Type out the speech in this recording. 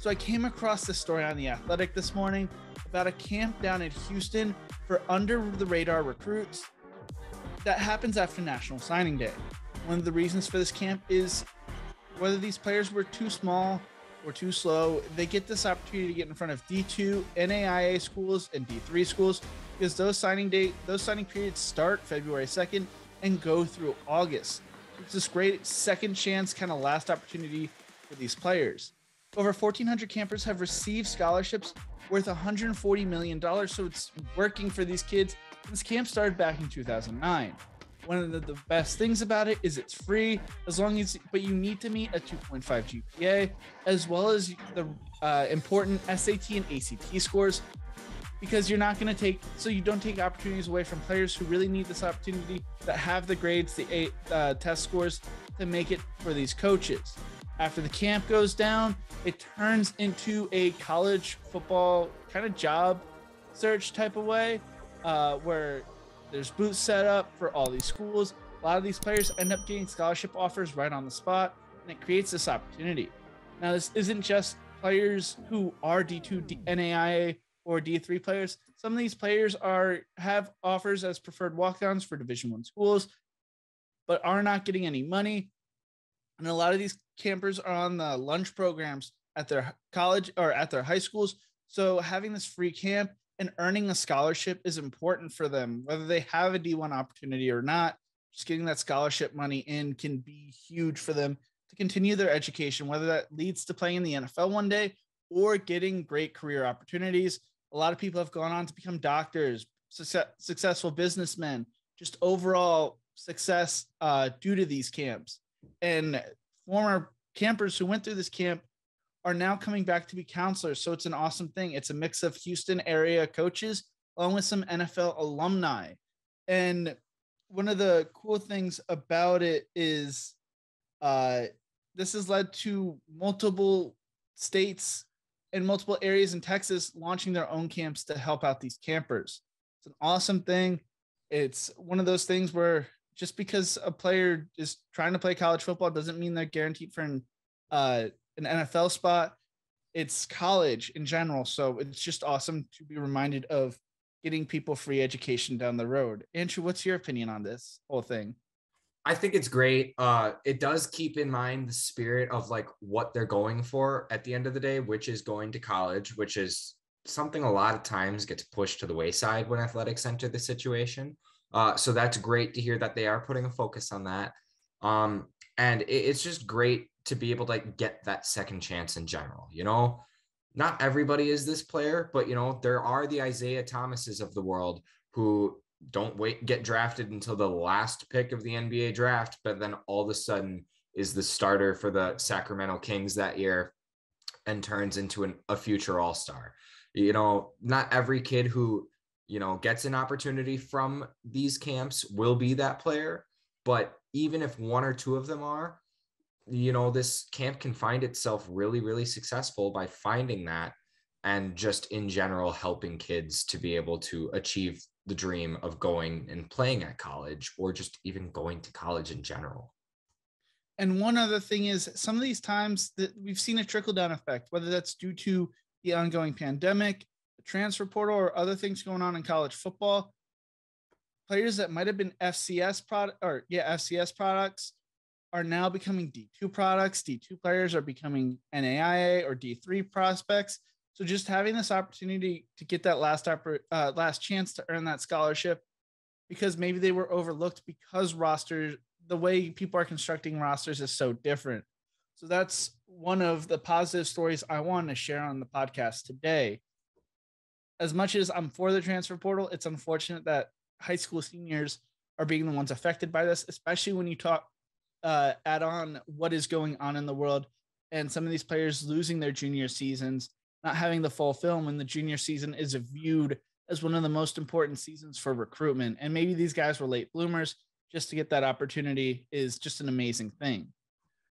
So I came across this story on The Athletic this morning about a camp down in Houston for under the radar recruits that happens after National Signing Day. One of the reasons for this camp is whether these players were too small or too slow. They get this opportunity to get in front of D2 NAIA schools and D3 schools because those signing periods start February 2nd and go through August. It's this great second chance, kind of last opportunity for these players. Over 1,400 campers have received scholarships worth $140 million, so it's working for these kids. This camp started back in 2009. One of the best things about it is it's free, but you need to meet a 2.5 GPA, as well as the important SAT and ACT scores, because you don't take opportunities away from players who really need this opportunity, that have the grades, the test scores to make it for these coaches. After the camp goes down, it turns into a college football kind of job search type of way, where there's booths set up for all these schools. A lot of these players end up getting scholarship offers right on the spot, and it creates this opportunity. Now, this isn't just players who are D2 NAIA or D3 players. Some of these players have offers as preferred walk-ons for Division I schools, but are not getting any money. And a lot of these campers are on the lunch programs at their college or at their high schools. So having this free camp and earning a scholarship is important for them, whether they have a D1 opportunity or not. Just getting that scholarship money in can be huge for them to continue their education, whether that leads to playing in the NFL one day or getting great career opportunities. A lot of people have gone on to become doctors, successful businessmen, just overall success due to these camps. And former campers who went through this camp are now coming back to be counselors. So it's an awesome thing. It's a mix of Houston area coaches along with some NFL alumni. And one of the cool things about it is this has led to multiple states and multiple areas in Texas launching their own camps to help out these campers. It's an awesome thing. It's one of those things where just because a player is trying to play college football doesn't mean they're guaranteed for an NFL spot. It's college in general. So it's just awesome to be reminded of getting people free education down the road. Andrew, what's your opinion on this whole thing? I think it's great. It does keep in mind the spirit of like what they're going for at the end of the day, which is going to college, which is something a lot of times gets pushed to the wayside when athletics enter the situation. So that's great to hear that they are putting a focus on that. And it's just great to be able to like get that second chance in general. Not everybody is this player, but there are the Isaiah Thomases of the world who don't get drafted until the last pick of the NBA draft, but then all of a sudden is the starter for the Sacramento Kings that year and turns into a future all-star. Not every kid who gets an opportunity from these camps will be that player, but even if one or two of them are, this camp can find itself really, really successful by finding that and just in general helping kids to be able to achieve the dream of going and playing at college or just even going to college in general. And one other thing is some of these times that we've seen a trickle-down effect, whether that's due to the ongoing pandemic, the transfer portal, or other things going on in college football. Players that might have been FCS products are now becoming D2 products. D2 players are becoming NAIA or D3 prospects. So just having this opportunity to get that last chance to earn that scholarship, because maybe they were overlooked because the way people are constructing rosters is so different. So that's one of the positive stories I want to share on the podcast today. As much as I'm for the transfer portal, it's unfortunate that high school seniors are being the ones affected by this, especially when you add on what is going on in the world and some of these players losing their junior seasons, not having the full film, and the junior season is viewed as one of the most important seasons for recruitment. And maybe these guys were late bloomers. Just to get that opportunity is just an amazing thing.